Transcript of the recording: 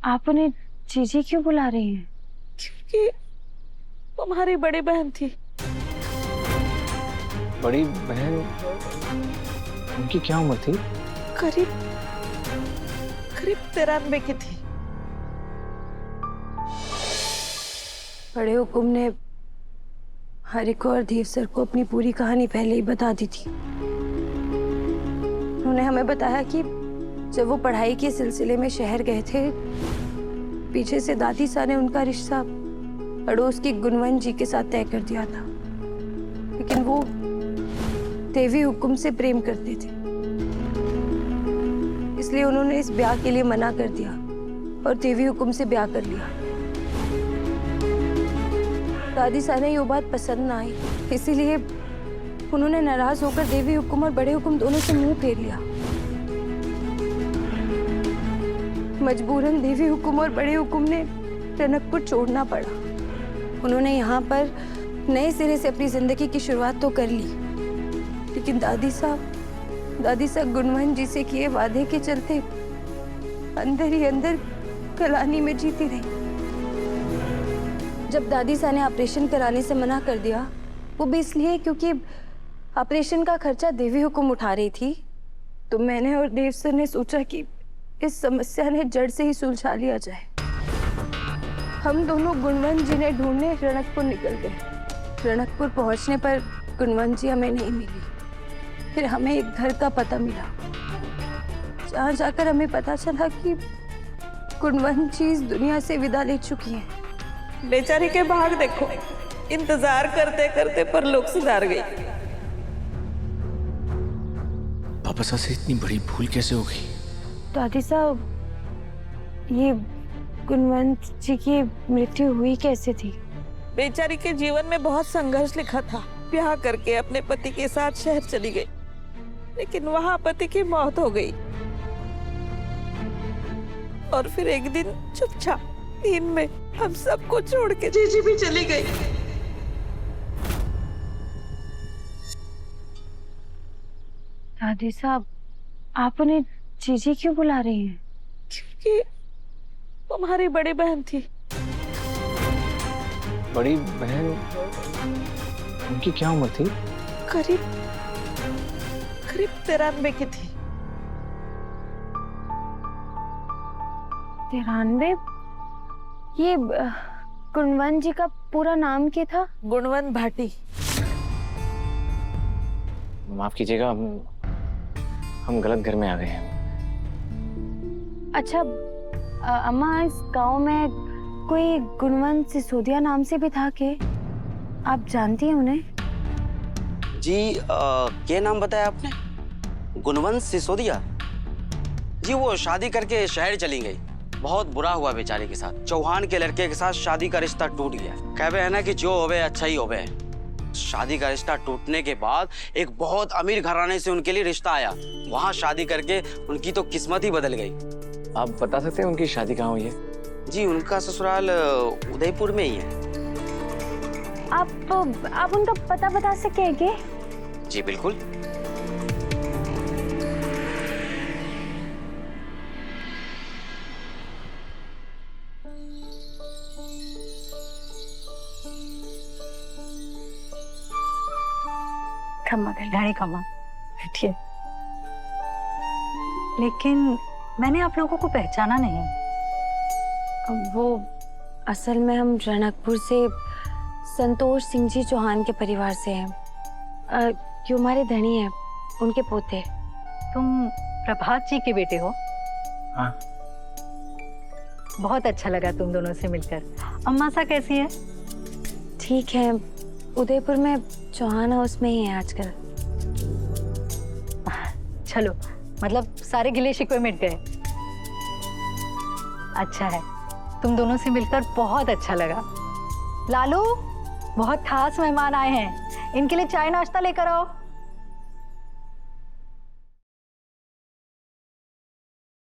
आप उन्हें जीजी क्यों बुला रही हैं? क्योंकि तुम्हारी बड़ी बहन थी। बड़ी बहन? उनकी क्या उम्र थी? करीब 93 की थी। बड़े हुकुम ने हरिको और देव सर को अपनी पूरी कहानी पहले ही बता दी थी। उन्होंने हमें बताया कि जब वो पढ़ाई के सिलसिले में शहर गए थे, पीछे से दादी सा ने उनका रिश्ता पड़ोस की गुणवंत जी के साथ तय कर दिया था, लेकिन वो देवी हुकुम से प्रेम करते थे, इसलिए उन्होंने इस ब्याह के लिए मना कर दिया और देवी हुकुम से ब्याह कर लिया। दादी सा ने ये बात पसंद ना आई, इसीलिए उन्होंने नाराज होकर देवी हुकुम और बड़े हुकुम दोनों से मुंह फेर लिया। मजबूरन देवी हुकुम और बड़े हुकुम ने रनकपुर छोड़ना पड़ा। उन्होंने यहाँ पर नए सिरे से अपनी जिंदगी की शुरुआत तो कर ली, लेकिन दादी सा गुणवंत जी से किए वादे के चलते अंदर ही अंदर कलानी में जीती रही। जब दादी सा ने ऑपरेशन कराने से मना कर दिया, वो भी इसलिए क्योंकि ऑपरेशन का खर्चा देवी हुकुम उठा रही थी, तो मैंने और देव सर ने सोचा कि इस समस्या ने जड़ से ही सुलझा लिया जाए। हम दोनों गुणवंत जी ने ढूंढने रणकपुर निकल गए। रणकपुर पहुंचने पर गुणवंत जी हमें नहीं मिली। फिर हमें एक घर का पता मिला, जहाँ जाकर हमें पता चला कि गुणवंत जी इस दुनिया से विदा ले चुकी हैं। बेचारी के भाग देखो, इंतजार करते करते परलोक सिधार गई। पापा से इतनी बड़ी भूल कैसे हो गई? दादी साहब, ये गुणवंत जी की मृत्यु हुई कैसे थी? बेचारी के जीवन में बहुत संघर्ष लिखा था। ब्याह करके अपने पति के साथ शहर चली गई, लेकिन वहां पति की मौत हो गई और फिर एक दिन चुपचाप नींद में हम सबको छोड़ के जीजी भी चली गई। दादी साहब, आप उन्हें जीजी क्यों बुला रही हैं? क्योंकि तुम्हारी बड़ी बहन थी। बड़ी बहन? उनकी क्या उम्र थी? करीब 93 की थी। 93? ये गुणवंत जी का पूरा नाम क्या था? गुणवंत भाटी। माफ कीजिएगा, हम गलत घर में आ गए हैं। अच्छा, अम्मा, इस गांव में कोई गुणवंत सिसोदिया नाम से भी था के? आप जानती हैं उन्हें? जी, क्या नाम बताया आपने? गुणवंत सिसोदिया? जी, वो शादी करके शहर चली गई। बहुत बुरा हुआ बेचारी के साथ। चौहान के लड़के के साथ शादी का रिश्ता टूट गया। कहवे है ना कि जो होवे अच्छा ही होवे। शादी का रिश्ता टूटने के बाद एक बहुत अमीर घराने से उनके लिए रिश्ता आया। वहाँ शादी करके उनकी तो किस्मत ही बदल गई। आप बता सकते हैं उनकी शादी कहाँ हुई है? जी, उनका ससुराल उदयपुर में ही है। आप उनका पता बता सकेंगे? जी बिल्कुल। खम्मा बैठिए। लेकिन मैंने आप लोगों को पहचाना नहीं। वो असल में हम रणकपुर से संतोष सिंह जी चौहान के परिवार से हैं। जो हमारे धनी हैं, उनके पोते। तुम प्रभात जी के बेटे हो? हाँ। बहुत अच्छा लगा तुम दोनों से मिलकर। अम्मा सा कैसी है? ठीक है, उदयपुर में चौहान हाउस में ही है आजकल। चलो, मतलब सारे गिले शिकवे मिट गए। अच्छा है, तुम दोनों से मिलकर बहुत अच्छा लगा। लालू, बहुत खास मेहमान आए हैं, इनके लिए चाय नाश्ता लेकर आओ।